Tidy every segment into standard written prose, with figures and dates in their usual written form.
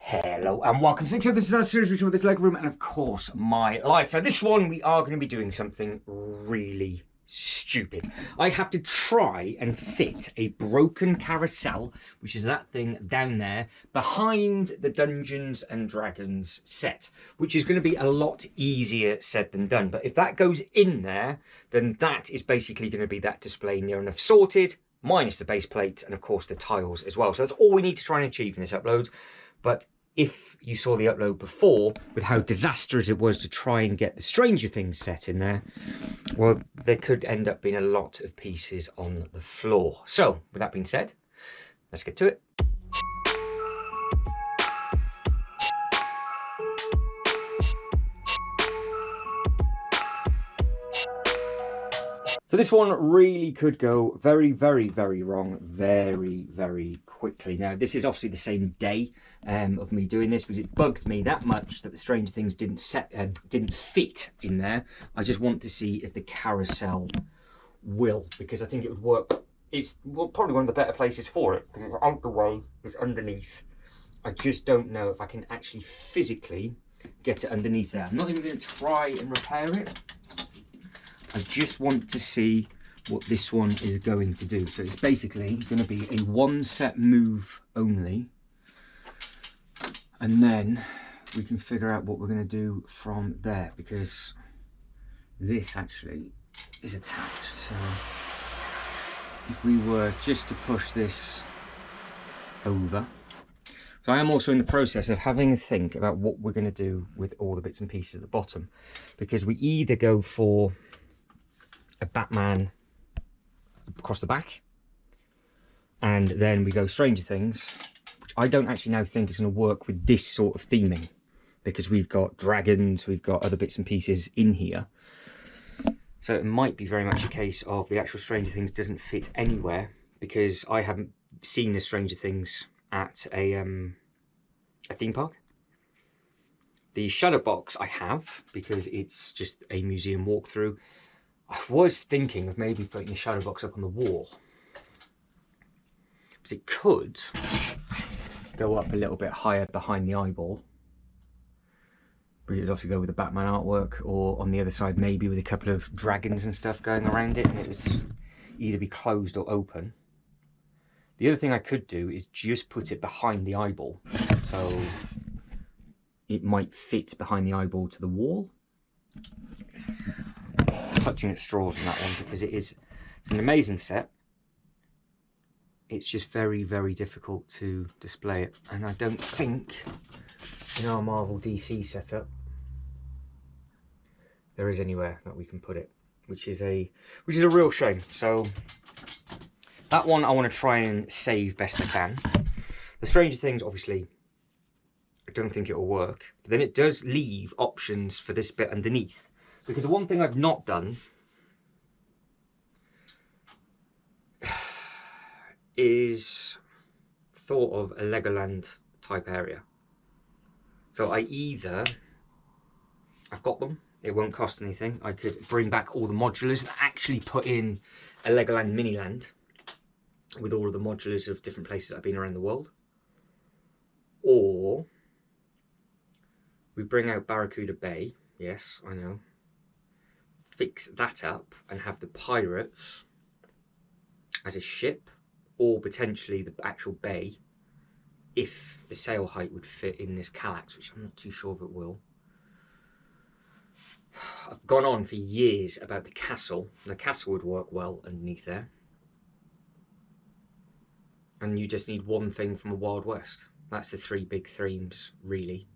Hello and welcome. So this is our series with this Lego room and of course my life. Now this one we are going to be doing something really stupid. I have to try and fit a broken carousel, which is that thing down there, behind the Dungeons and Dragons set, which is going to be a lot easier said than done. But if that goes in there, then that is basically going to be that display near enough sorted, minus the base plates and of course the tiles as well. So that's all we need to try and achieve in this upload. But if you saw the upload before with how disastrous it was to try and get the Stranger Things set in there, well, there could end up being a lot of pieces on the floor. So, with that being said, let's get to it. So this one really could go very, very, very wrong very, very quickly. Now, this is obviously the same day of me doing this because it bugged me that much that the Stranger Things didn't fit in there. I just want to see if the carousel will, because I think it would work. It's probably one of the better places for it because it's out the way, it's underneath. I just don't know if I can actually physically get it underneath there. I'm not even going to try and repair it. I just want to see what this one is going to do. So it's basically going to be a one set move only. And then we can figure out what we're going to do from there, because this actually is attached. So if we were just to push this over. So I am also in the process of having a think about what we're going to do with all the bits and pieces at the bottom, because we either go for a Batman across the back, and then we go Stranger Things, which I don't actually now think is going to work with this sort of theming, because we've got dragons, we've got other bits and pieces in here. So it might be very much a case of the actual Stranger Things doesn't fit anywhere, because I haven't seen the Stranger Things at a theme park. The Shadow Box I have, because it's just a museum walkthrough. I was thinking of maybe putting the shadow box up on the wall, because it could go up a little bit higher behind the eyeball. But it would also go with the Batman artwork, or on the other side maybe with a couple of dragons and stuff going around it, and it would either be closed or open. The other thing I could do is just put it behind the eyeball, so it might fit behind the eyeball to the wall. Clutching at straws on that one, because it's an amazing set. It's just very, very difficult to display it, and I don't think in our Marvel DC setup there is anywhere that we can put it, which is a real shame. So that one I want to try and save best I can. The Stranger Things, obviously, I don't think it will work, but then it does leave options for this bit underneath. Because the one thing I've not done is thought of a Legoland type area. So I've got them, it won't cost anything. I could bring back all the modulars and actually put in a Legoland Miniland with all of the modulars of different places that I've been around the world. Or we bring out Barracuda Bay, yes, I know. Fix that up and have the pirates as a ship, or potentially the actual bay, if the sail height would fit in this Kallax, which I'm not too sure if it will. I've gone on for years about the castle. The castle would work well underneath there, and you just need one thing from a Wild West. That's the three big themes, really.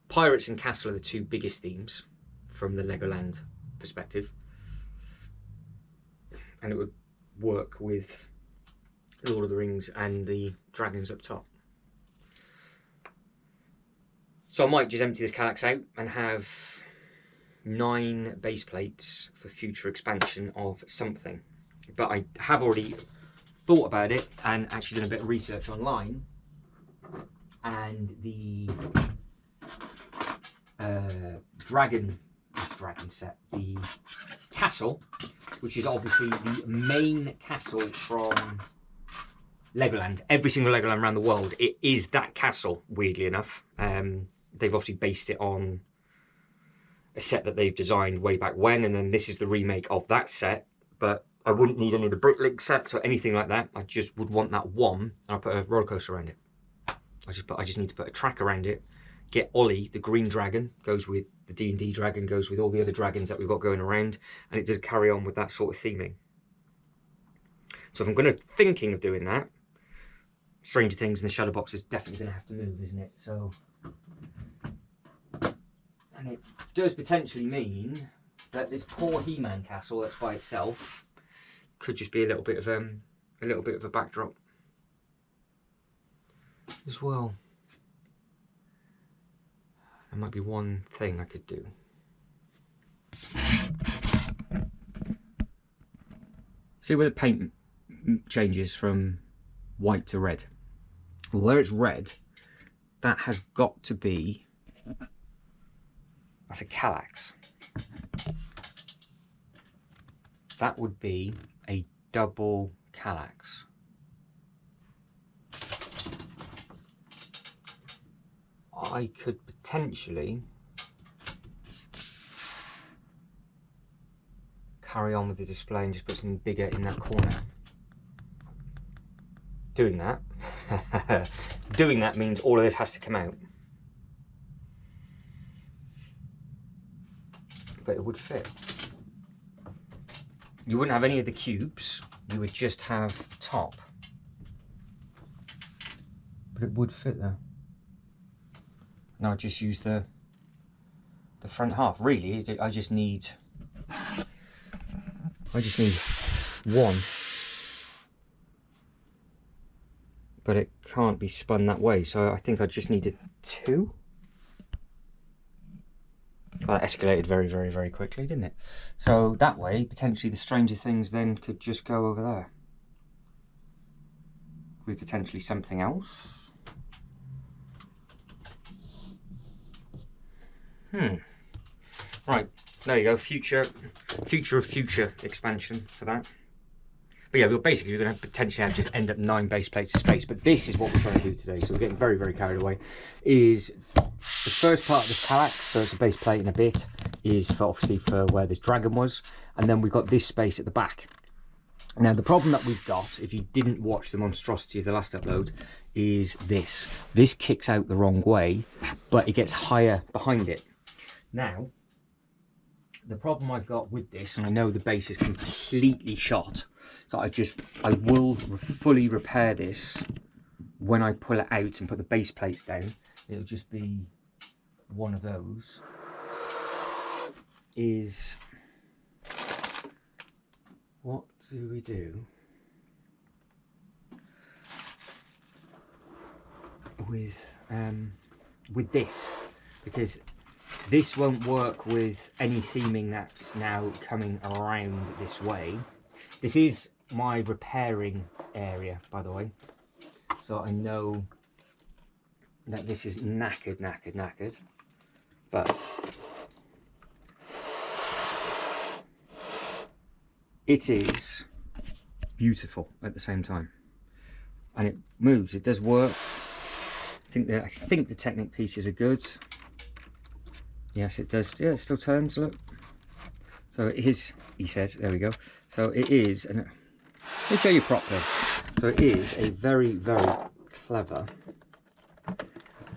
Pirates and castle are the two biggest themes from the Legoland perspective, and it would work with Lord of the Rings and the dragons up top. So I might just empty this Kallax out and have 9 base plates for future expansion of something. But I have already thought about it and actually done a bit of research online, and the dragon set, the castle, which is obviously the main castle from Legoland, every single Legoland around the world, it is that castle, weirdly enough. They've obviously based it on a set that they've designed way back when, and then this is the remake of that set. But I wouldn't need any of the Bricklink sets or anything like that. I just would want that one, and I'll put a roller coaster around it. I just need to put a track around it. Get Ollie, the green dragon, goes with the D&D dragon, goes with all the other dragons that we've got going around, and it does carry on with that sort of theming. So if I'm thinking of doing that, Stranger Things and the Shadow Box is definitely going to have to move, isn't it? So, and it does potentially mean that this poor He-Man castle that's by itself could just be a little bit of a backdrop as well. There might be one thing I could do. See where the paint changes from white to red? Well, where it's red, that has got to be, that's a Kallax. That would be a double Kallax. I could potentially carry on with the display and just put something bigger in that corner. Doing that means all of this has to come out. But it would fit. You wouldn't have any of the cubes, you would just have the top. But it would fit there. Now I just use the front half. Really, I just need one, but it can't be spun that way. So I think I just needed two. That escalated very, very, very quickly, didn't it? So that way, potentially the Stranger Things then could just go over there with potentially something else. Right, there you go. Future of future expansion for that. But yeah, we're going to potentially have just end up 9 base plates of space. But this is what we're trying to do today. So we're getting very, very carried away. Is the first part of this Kallax, so it's a base plate and a bit, is for obviously for where this dragon was, and then we've got this space at the back. Now the problem that we've got, if you didn't watch the monstrosity of the last upload, is this. This kicks out the wrong way, but it gets higher behind it. Now, the problem I've got with this, and I know the base is completely shot, so I will fully repair this when I pull it out and put the base plates down. It'll just be one of those. Is what do we do with this? Because this won't work with any theming that's now coming around this way. This is my repairing area, by the way. So I know that this is knackered. But it is beautiful at the same time. And it moves, it does work. I think the Technic pieces are good. Yes, it does. Yeah, it still turns, look. So it is, he says, there we go. So it is, and let me show you properly. So it is a very, very clever,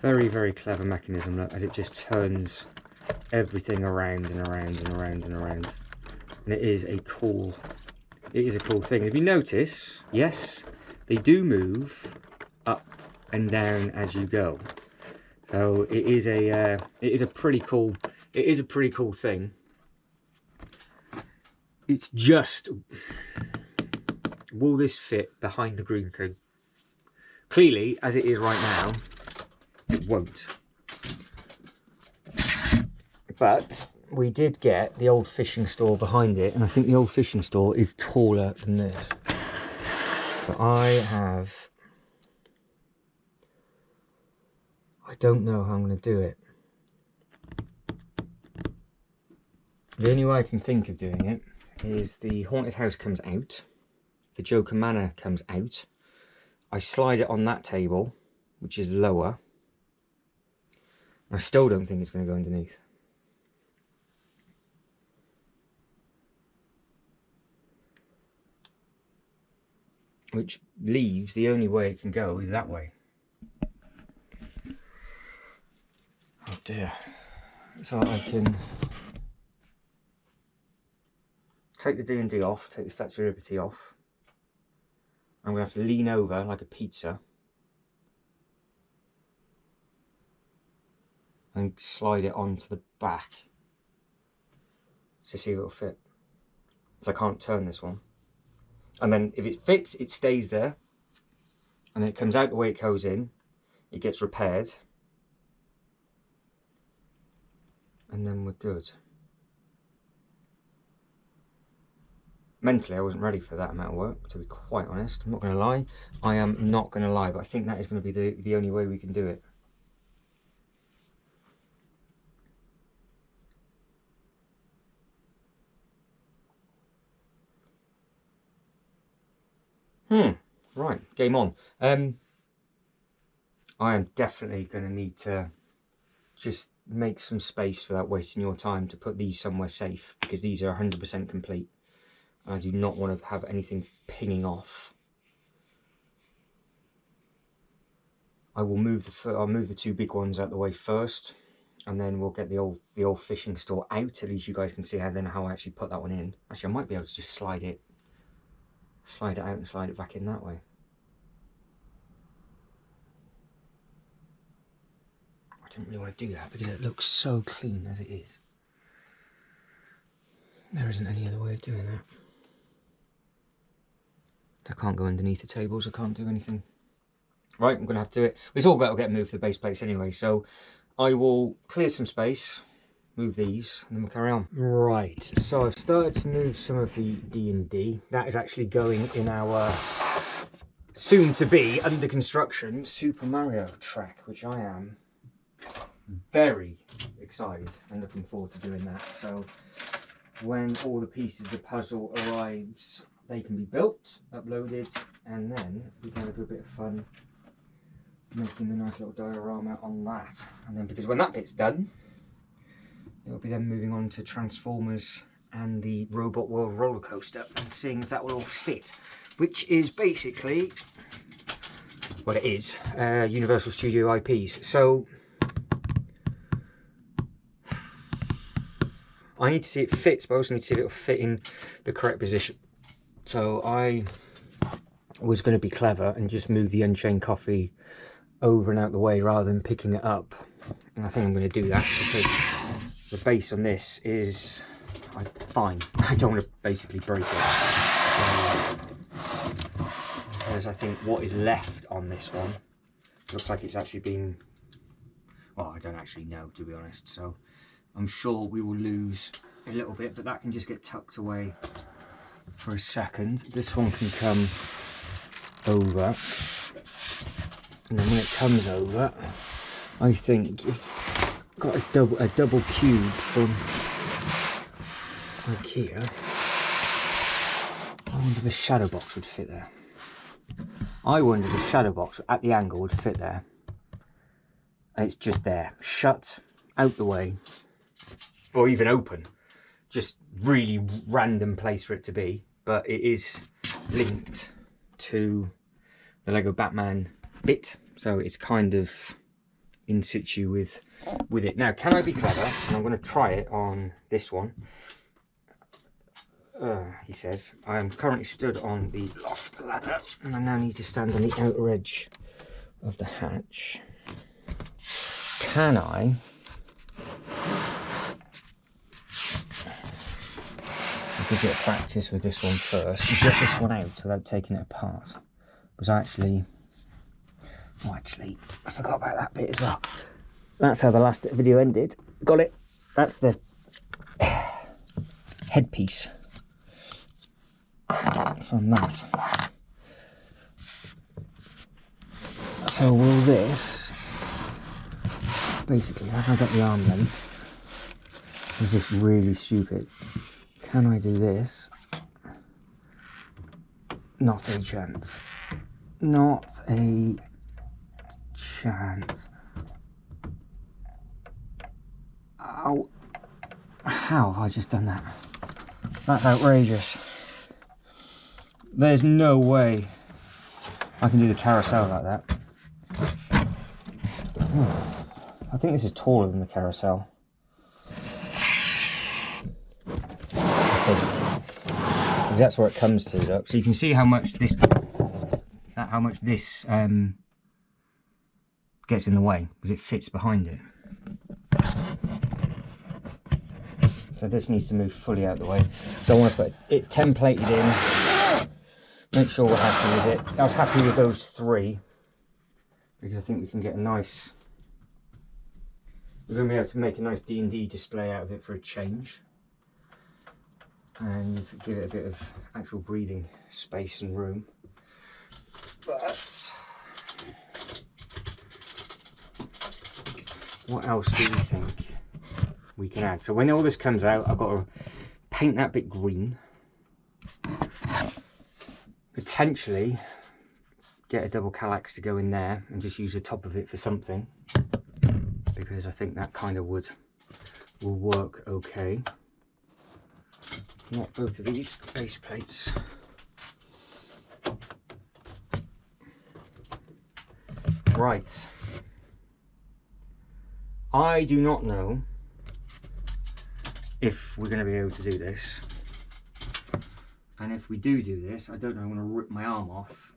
very clever mechanism, look, as it just turns everything around and around and around and around. And it is a cool thing. If you notice, yes, they do move up and down as you go. So it is a pretty cool thing. It's just, will this fit behind the green cone? Clearly, as it is right now, it won't. But we did get the old fishing store behind it, and I think the old fishing store is taller than this. But I don't know how I'm going to do it. The only way I can think of doing it is the haunted house comes out, the Joker Manor comes out, I slide it on that table, which is lower. I still don't think it's going to go underneath. Which leaves the only way it can go is that way. Oh dear. So I can take the D&D off, take the Statue of Liberty off. I'm going to have to lean over like a pizza and slide it onto the back to see if it'll fit. So I can't turn this one. And then if it fits, it stays there. And then it comes out the way it goes in. It gets repaired. And then we're good. Mentally, I wasn't ready for that amount of work, to be quite honest. I'm not going to lie. I am not going to lie, but I think that is going to be the only way we can do it. Right, game on. I am definitely going to need to just make some space without wasting your time to put these somewhere safe, because these are 100% complete. I do not want to have anything pinging off. I'll move the two big ones out the way first, and then we'll get the old fishing store out. At least you guys can see how I actually put that one in. Actually, I might be able to just slide it out and slide it back in that way. I didn't really want to do that because it looks so clean as it is. There isn't any other way of doing that. I can't go underneath the tables, I can't do anything. Right, I'm going to have to do it. It's all got to get moved to the base plates anyway, so I will clear some space, move these, and then we'll carry on. Right, so I've started to move some of the D&D. That is actually going in our soon-to-be, under construction, Super Mario track, which I am very excited and looking forward to doing that. So when all the pieces of the puzzle arrives, they can be built, uploaded, and then we can have a good bit of fun making the nice little diorama on that. And then, because when that bit's done, it'll be then moving on to Transformers and the Robot World roller coaster and seeing if that will all fit, which is basically, well, it is Universal Studio IPs. So I need to see it fits, but I also need to see if it'll fit in the correct position. So I was going to be clever and just move the Unchained Coffee over and out the way rather than picking it up. And I think I'm going to do that because the base on this is fine. I don't want to basically break it. Because I think what is left on this one looks like it's actually been, well, I don't actually know, to be honest. So I'm sure we will lose a little bit, but that can just get tucked away for a second. This one can come over, and then when it comes over, I think if I've got a double cube from IKEA, I wonder if the shadow box would fit there. I wonder if the shadow box at the angle would fit there, and it's just there, shut, out the way, or even open. Just really random place for it to be, but it is linked to the Lego Batman bit, so it's kind of in situ with it. Now, can I be clever? And I'm going to try it on this one. He says, I am currently stood on the loft ladder, and I now need to stand on the outer edge of the hatch. Can I do a bit of practice with this one first and get this one out without taking it apart? Because I forgot about that bit as well. That's how the last video ended. Got it. That's the headpiece from that. So will this, basically, have I got the arm length? Is this really stupid? Can I do this? Not a chance. Not a chance. Oh, how have I just done that? That's outrageous. There's no way I can do the carousel like that. I think this is taller than the carousel. I think. Because that's where it comes to, look. So you can see how much this gets in the way, because it fits behind it. So this needs to move fully out of the way. So I want to put it templated in, make sure we're happy with it. I was happy with those 3, because I think we can get a nice, we're going to be able to make a nice D&D display out of it for a change. And give it a bit of actual breathing space and room. But what else do you think we can add? So when all this comes out, I've got to paint that bit green. Potentially get a double calyx to go in there and just use the top of it for something, because I think that kind of will work okay. Not both of these base plates. Right. I do not know if we're going to be able to do this. And if we do this, I don't know, I'm going to rip my arm off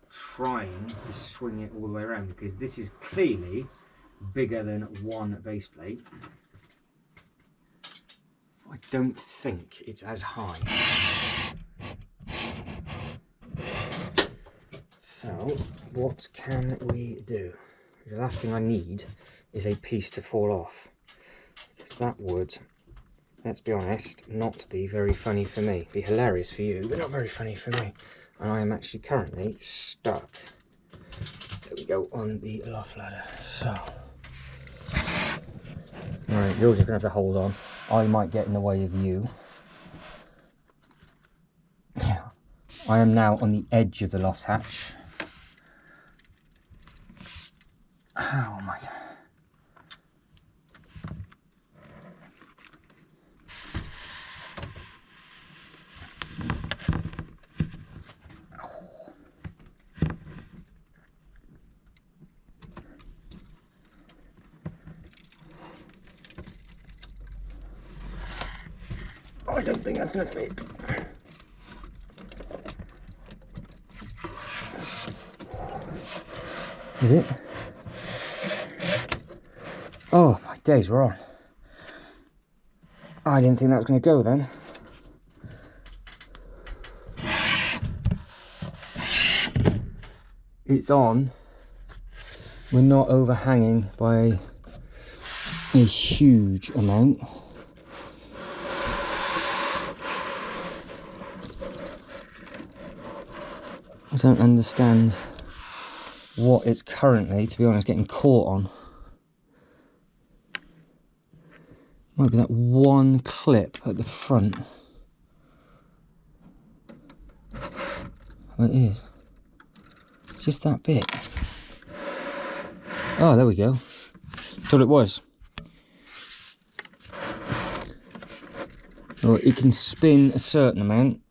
trying to swing it all the way around, because this is clearly bigger than 1 base plate. I don't think it's as high. So, what can we do? The last thing I need is a piece to fall off, because that would, let's be honest, not be very funny for me. Be hilarious for you, but not very funny for me. And I am actually currently stuck. There we go, on the loft ladder. So, alright, you're just going to have to hold on. I might get in the way of you. Yeah. I am now on the edge of the loft hatch. Oh my God. I don't think that's going to fit. Is it? Oh, my days, we're on. I didn't think that was going to go then. It's on. We're not overhanging by a huge amount. I don't understand what it's currently, to be honest, getting caught on. Might be that one clip at the front. Oh, it is. Just that bit. Oh, there we go. That's all it was. Well, it can spin a certain amount,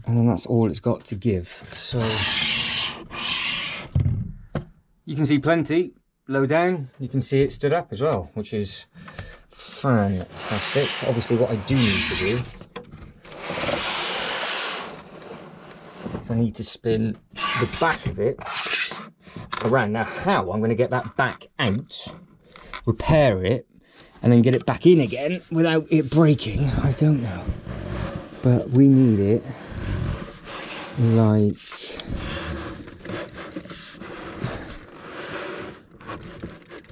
and then that's all it's got to give. So you can see plenty low down. You can see it stood up as well, which is fantastic. Obviously what I do need to do is I need to spin the back of it around. Now how I'm going to get that back out, repair it, and then get it back in again without it breaking, I don't know. But we need it like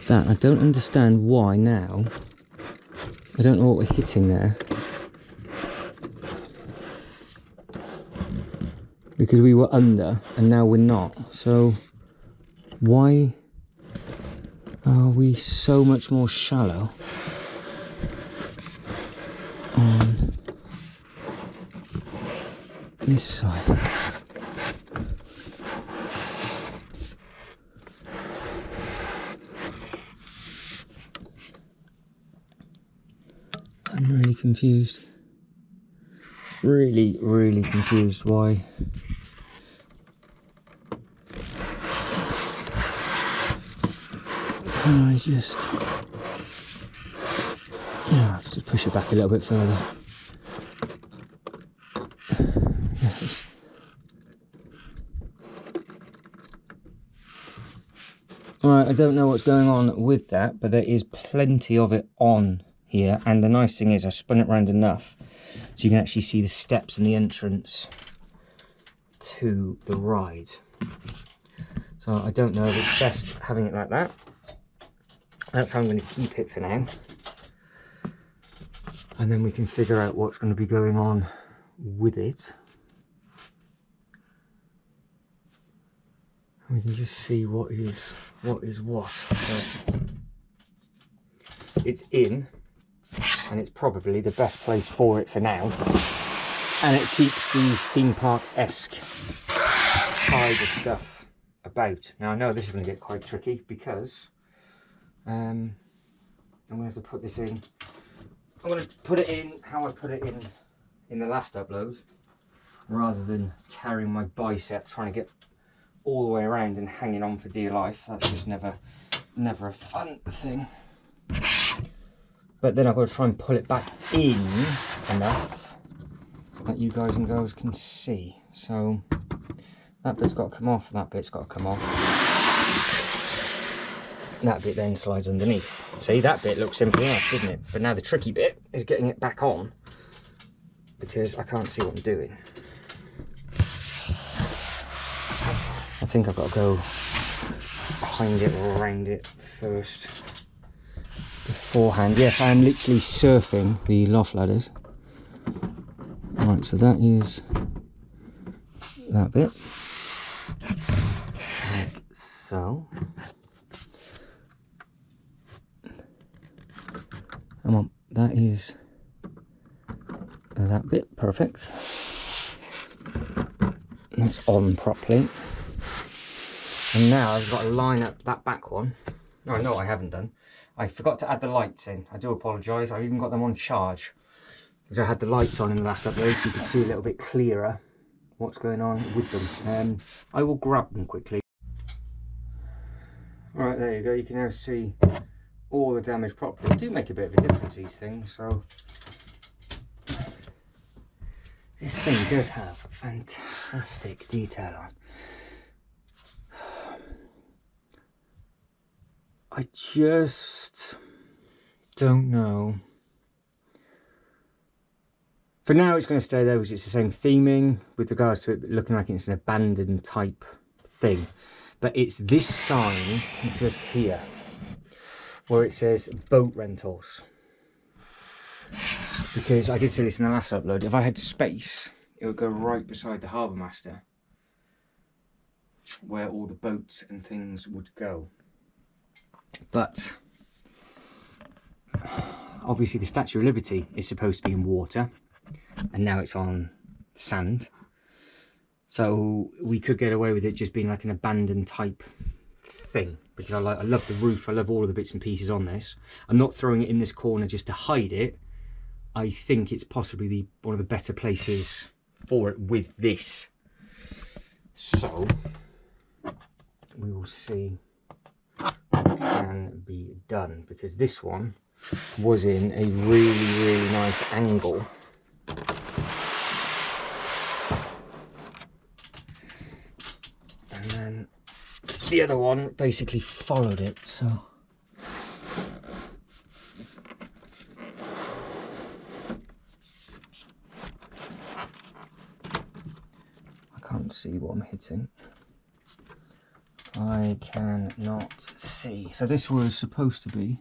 that. I don't understand why now. I don't know what we're hitting there. Because we were under and now we're not. So why are we so much more shallow on this side? I'm really confused. Really, really confused why. Can I just... Yeah, I'll have to just push it back a little bit further. Yes. Alright, I don't know what's going on with that, but there is plenty of it on here. And the nice thing is I spun it around enough so you can actually see the steps and the entrance to the ride. So I don't know if it's best having it like that. That's how I'm going to keep it for now. And then we can figure out what's going to be going on with it. We can just see what is what. So it's in, and it's probably the best place for it for now. And it keeps the theme park-esque side of stuff about. Now I know this is going to get quite tricky because I'm going to have to put this in. I'm going to put it in how I put it in the last upload, rather than tearing my bicep trying to get all the way around and hanging on for dear life. That's just never a fun thing. But then I've got to try and pull it back in enough that you guys and girls can see. So that bit's got to come off, that bit's got to come off. That bit then slides underneath. See, that bit looks simple enough, doesn't it? But now the tricky bit is getting it back on because I can't see what I'm doing. I think I've got to go behind it or around it first beforehand. Yes, I am literally surfing the loft ladders. Right, so that is that bit. Like so. Come on, that is that bit, perfect. That's on properly. And now I've got to line up that back one. Oh, no, I haven't done. I forgot to add the lights in. I do apologise. I've even got them on charge because I had the lights on in the last upload so you can see a little bit clearer what's going on with them. I will grab them quickly. Alright, there you go. You can now see all the damage properly. They do make a bit of a difference, these things. So this thing does have fantastic detail on. I just don't know. For now it's going to stay there because it's the same theming with regards to it looking like it's an abandoned type thing. But it's this sign just here where it says boat rentals. Because I did say this in the last upload, if I had space it would go right beside the harbour master where all the boats and things would go. But obviously the Statue of Liberty is supposed to be in water and now it's on sand, so we could get away with it just being like an abandoned type thing because I love the roof, I love all of the bits and pieces on this. I'm not throwing it in this corner just to hide it. I think it's possibly one of the better places for it with this, so we will see can be done, because this one was in a really nice angle. And then the other one basically followed it, so I can't see what I'm hitting. I cannot see. So this was supposed to be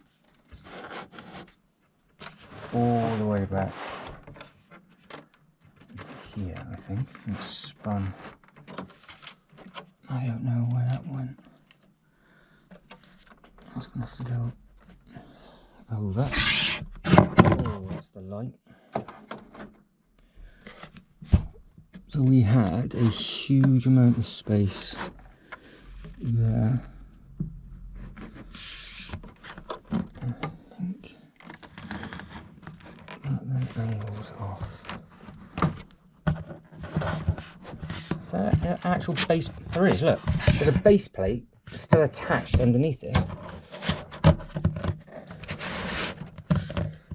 all the way back here, I think. It's spun. I don't know where that went. I was going to have to go over. Oh, that's the light. So we had a huge amount of space there. I think angles off. So an actual base, there is, look, there's a base plate still attached underneath it.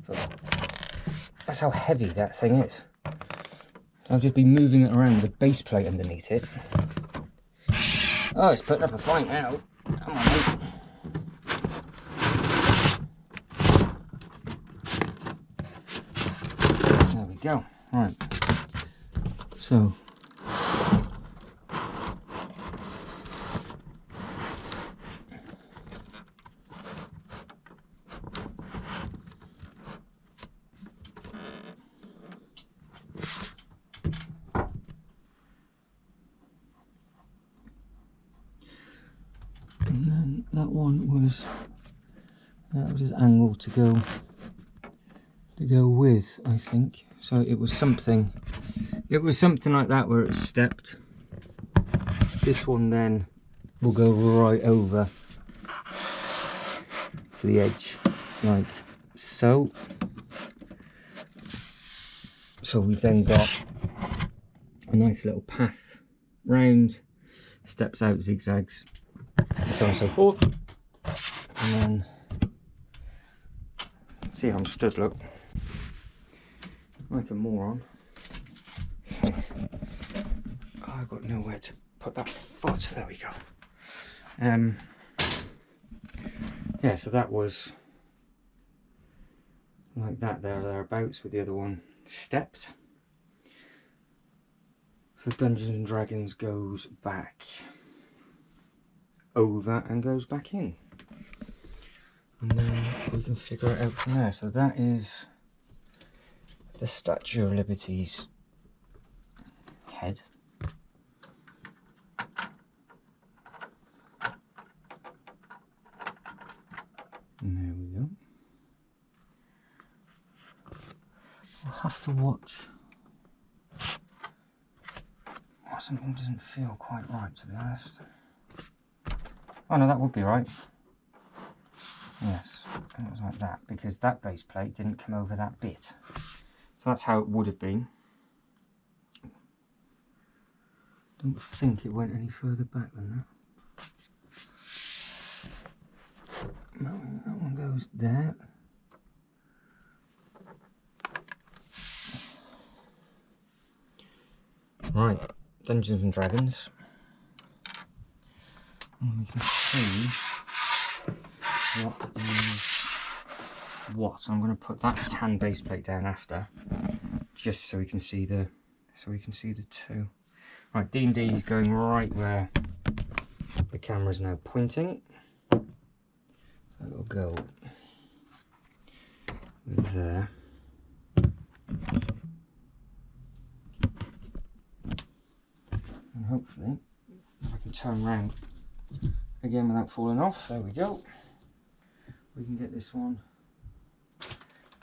So that's how heavy that thing is. I'll just be moving it around with the base plate underneath it. Oh, it's putting up a fight now. Come on, mate. There we go. Right. So. And then that one was his angle to go with, I think. So it was something like that where it's stepped. This one then will go right over to the edge, like so. So we've then got a nice little path round, steps out, zigzags, and so on and so forth. And then see how I'm stood, look like a moron. Oh, I've got nowhere to put that foot. There we go. Yeah, so that was like that thereabouts, with the other one stepped. So Dungeons and Dragons goes back over and goes back in, and then we can figure it out from there. So that is the Statue of Liberty's head. And there we go. I'll have to watch. Oh, something doesn't feel quite right, to be honest. Oh no, that would be right. Yes, and it was like that, because that base plate didn't come over that bit. So that's how it would have been. Don't think it went any further back than that. That one goes there. Right, Dungeons and Dragons. And we can see what is what. I'm going to put that tan base plate down after, just so we can see the two. Right, D&D is going right where the camera is now pointing. So it'll go there. And hopefully, if I can turn around again without falling off, there we go. We can get this one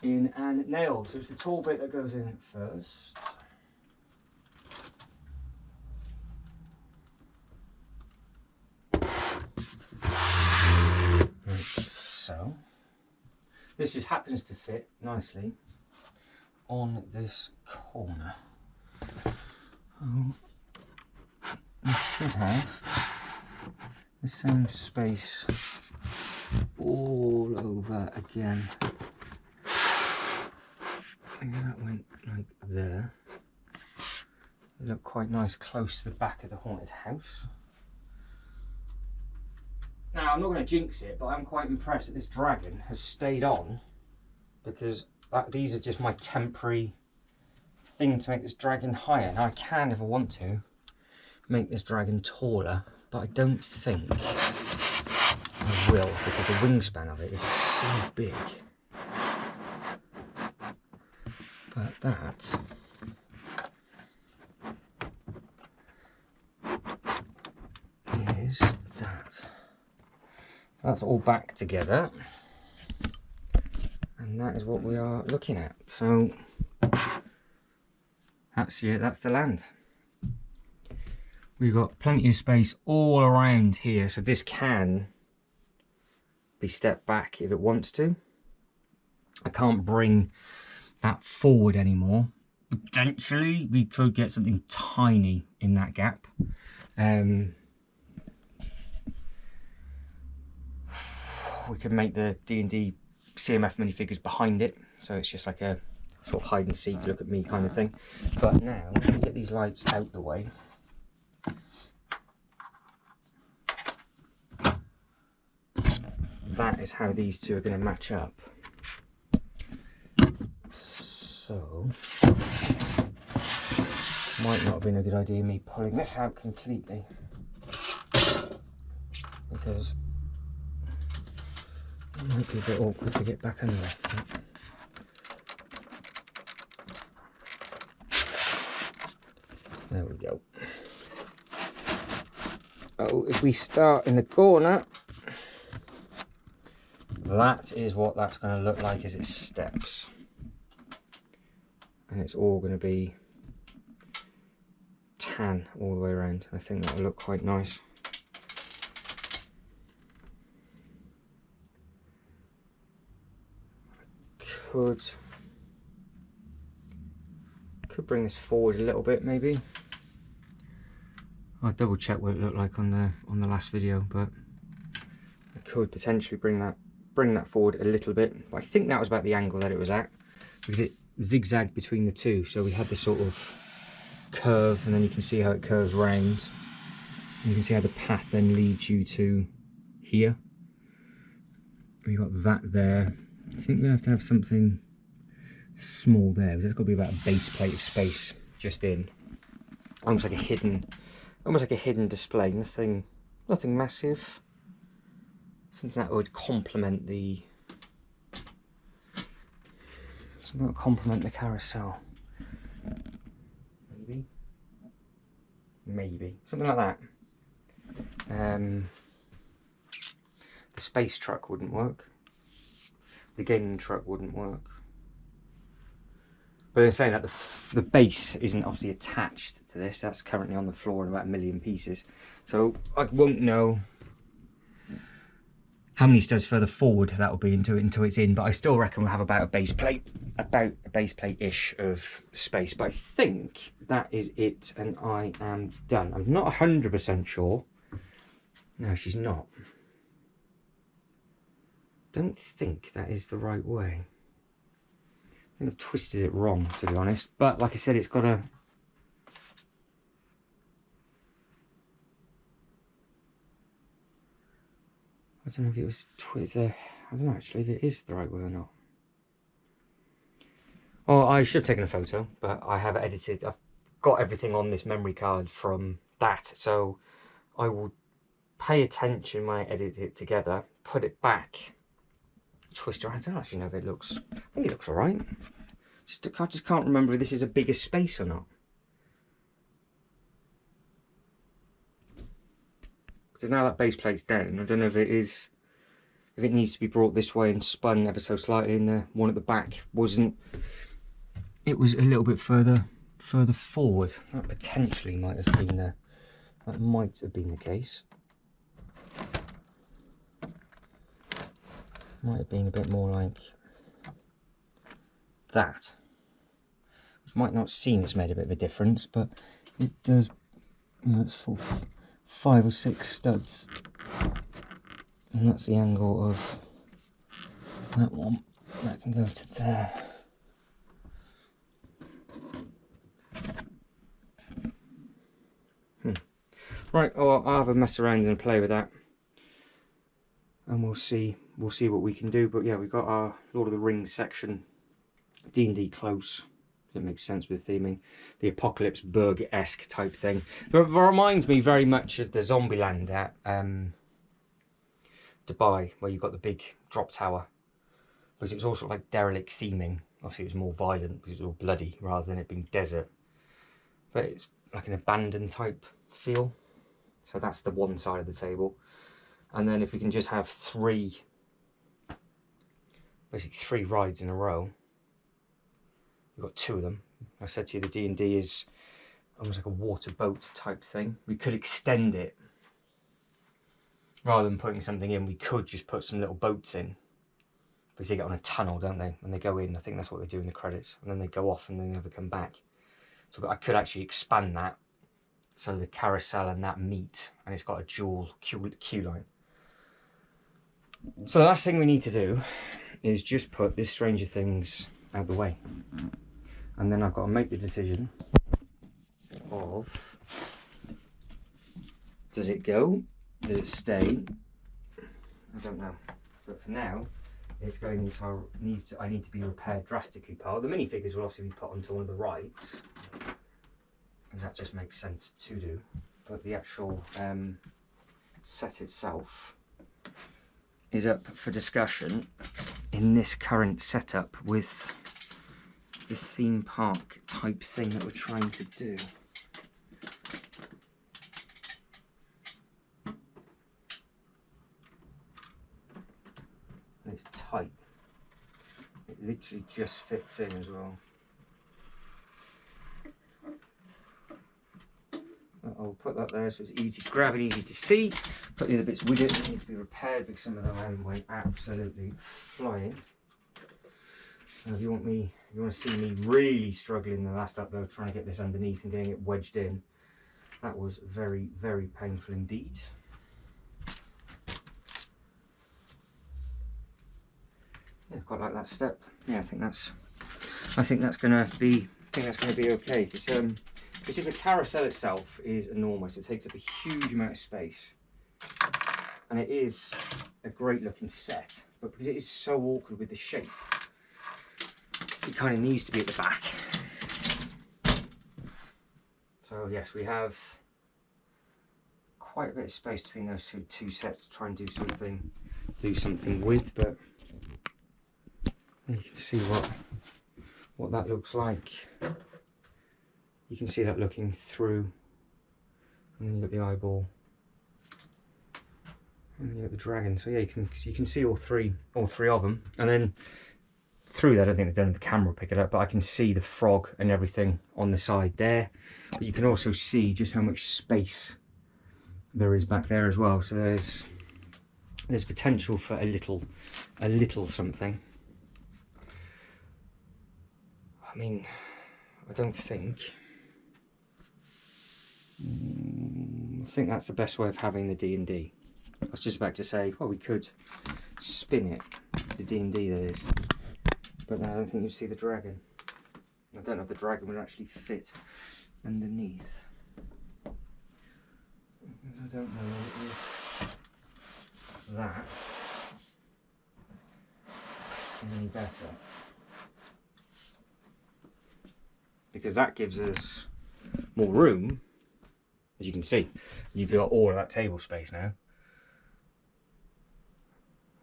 in and nailed. So it's the tall bit that goes in first. Like so. This just happens to fit nicely on this corner. We should have the same space all over again. I think that went like there. It looked quite nice close to the back of the haunted house. Now, I'm not going to jinx it, but I'm quite impressed that this dragon has stayed on, because these are just my temporary thing to make this dragon higher. Now, I can, if I want to, make this dragon taller, but I don't think I will, because the wingspan of it is so big. But that is that. That's all back together, and that is what we are looking at. So that's the land. We've got plenty of space all around here, so this can be stepped back if it wants to. I can't bring that forward anymore. Potentially we could get something tiny in that gap. We could make the D&D CMF minifigures behind it, so it's just like a sort of hide and seek, look at me kind of thing. But now, let me get these lights out the way. That is how these two are going to match up. So, might not have been a good idea me pulling this out completely, because it might be a bit awkward to get back under. There we go. Oh, if we start in the corner, that is what that's going to look like as it steps. And it's all going to be tan all the way around. I think that'll look quite nice. Could bring this forward a little bit, maybe. I'll double check what it looked like on the last video, but I could potentially bring that forward a little bit. But I think that was about the angle that it was at, because it zigzagged between the two. So we had this sort of curve, and then you can see how it curves round. And you can see how the path then leads you to here. We got that there. I think we're going to have something small there, because there's got to be about a base plate of space just in, almost like a hidden display. Nothing massive. Something that would complement the carousel. Maybe something like that. The space truck wouldn't work. The gaming truck wouldn't work. But in saying that, the base isn't obviously attached to this. That's currently on the floor in about 1 million pieces. So I won't know how many studs further forward that will be until it's in. But I still reckon we'll have about a base plate-ish of space. But I think that is it, and I am done. I'm not 100% sure. No, she's not. Don't think that is the right way. I think I've twisted it wrong, to be honest. But like I said, it's got a... I don't know if it was twisted. I don't know actually if it is the right way or not. Well, I should have taken a photo, but I have edited. I've got everything on this memory card from that, so I will pay attention when I edit it together, put it back, twist around. I don't actually know if it looks... I think it looks alright. I just can't remember if this is a bigger space or not. Because now that base plate's down, I don't know if it is... if it needs to be brought this way and spun ever so slightly, and the one at the back wasn't... it was a little bit further forward. That potentially might have been the case. Might have been a bit more like that, which might not seem as made a bit of a difference, but it does. You know, it's for 5 or 6 studs, and that's the angle of that one. That can go to there. Right, well, I'll have a mess around and play with that, and we'll see what we can do. But yeah, we've got our Lord of the Rings section, D&D close. It makes sense with the theming, the Apocalypse Burg-esque type thing. It reminds me very much of the Zombieland at Dubai, where you've got the big drop tower, because it was also like derelict theming. Obviously, it was more violent because it was all bloody rather than it being desert. But it's like an abandoned type feel. So that's the one side of the table. And then if we can just have basically three rides in a row. We've got 2 of them. I said to you the D&D is almost like a water boat type thing. We could extend it. Rather than putting something in, we could just put some little boats in. because they get on a tunnel, don't they? When they go in, I think that's what they do in the credits, and then they go off and they never come back. So but I could actually expand that so the carousel and that meet, and it's got a dual queue line. So the last thing we need to do is just put this Stranger Things out the way, and then I've got to make the decision of, does it go, does it stay? I don't know, but for now it's going into our, I need to be repaired drastically part. The minifigures will obviously be put onto one of the rides, because that just makes sense to do, but the actual set itself is up for discussion in this current setup with the theme park type thing that we're trying to do. And it's tight. It literally just fits in as well. I'll put that there so it's easy to grab and easy to see. Put the other bits with it that need to be repaired because some of them went absolutely flying. And if you want to see me really struggling the last upload trying to get this underneath and getting it wedged in, that was very, very painful indeed. Yeah, quite like that step. Yeah, I think that's gonna be okay. Because the carousel itself is enormous. It takes up a huge amount of space, and it is a great looking set. But because it is so awkward with the shape, it kind of needs to be at the back. So yes, we have quite a bit of space between those two sets to try and do something with. But you can see what that looks like. You can see that looking through, and then you got the eyeball, and then you got the dragon. So yeah, you can see all three of them, and then through that, I don't think they've done the camera pick it up, but I can see the frog and everything on the side there. But you can also see just how much space there is back there as well. So there's potential for a little something. I mean, I think that's the best way of having the D&D. I was just about to say, well, we could spin it, the D&D that is, but then I don't think you'd see the dragon. I don't know if the dragon would actually fit underneath. I don't know if that is any better, because that gives us more room. As you can see, you've got all of that table space now.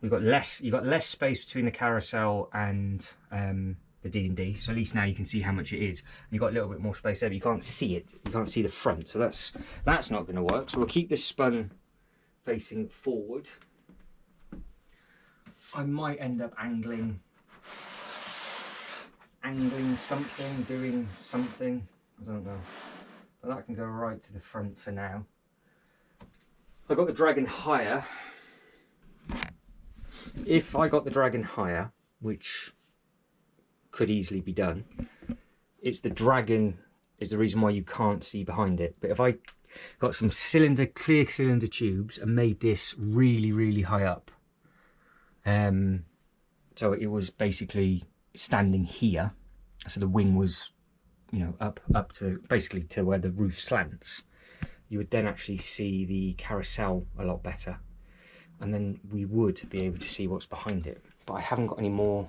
You've got less space between the carousel and the D&D, so at least now you can see how much it is. You've got a little bit more space there, but you can't see it. You can't see the front, so that's not going to work. So we'll keep this spun facing forward. I might end up angling something, doing something. I don't know. But that can go right to the front for now. I got the dragon higher. If I got the dragon higher, which could easily be done, it's the dragon is the reason why you can't see behind it. But if I got some clear cylinder tubes and made this really, really high up, so it was basically standing here, so the wing was, you know, up to basically to where the roof slants, you would then actually see the carousel a lot better, and then we would be able to see what's behind it. But I haven't got any more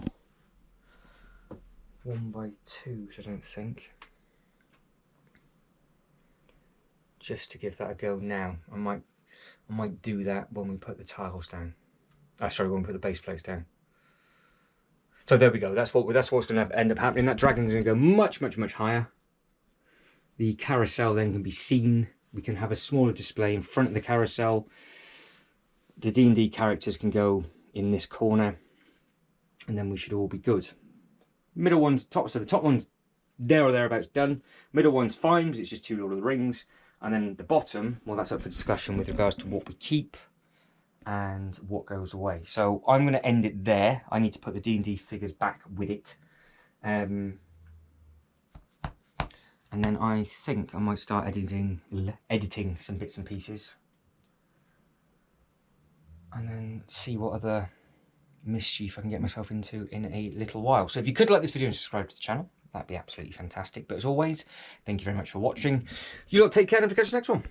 1x2s, I don't think. Just to give that a go now. I might do that when we put the tiles down. Sorry, when we put the base plates down. So there we go. That's what's going to end up happening. That dragon's going to go much, much, much higher. The carousel then can be seen. We can have a smaller display in front of the carousel. The D&D characters can go in this corner, and then we should all be good. Middle one's top, so the top one's there or thereabouts done. Middle one's fine because it's just 2 Lord of the Rings, and then the bottom, well, that's up for discussion with regards to what we keep and what goes away. So I'm going to end it there. I need to put the D&D figures back with it. And then I think I might start editing some bits and pieces. And then see what other mischief I can get myself into in a little while. So if you could like this video and subscribe to the channel, that'd be absolutely fantastic. But as always, thank you very much for watching. You lot take care and I'll catch you next one.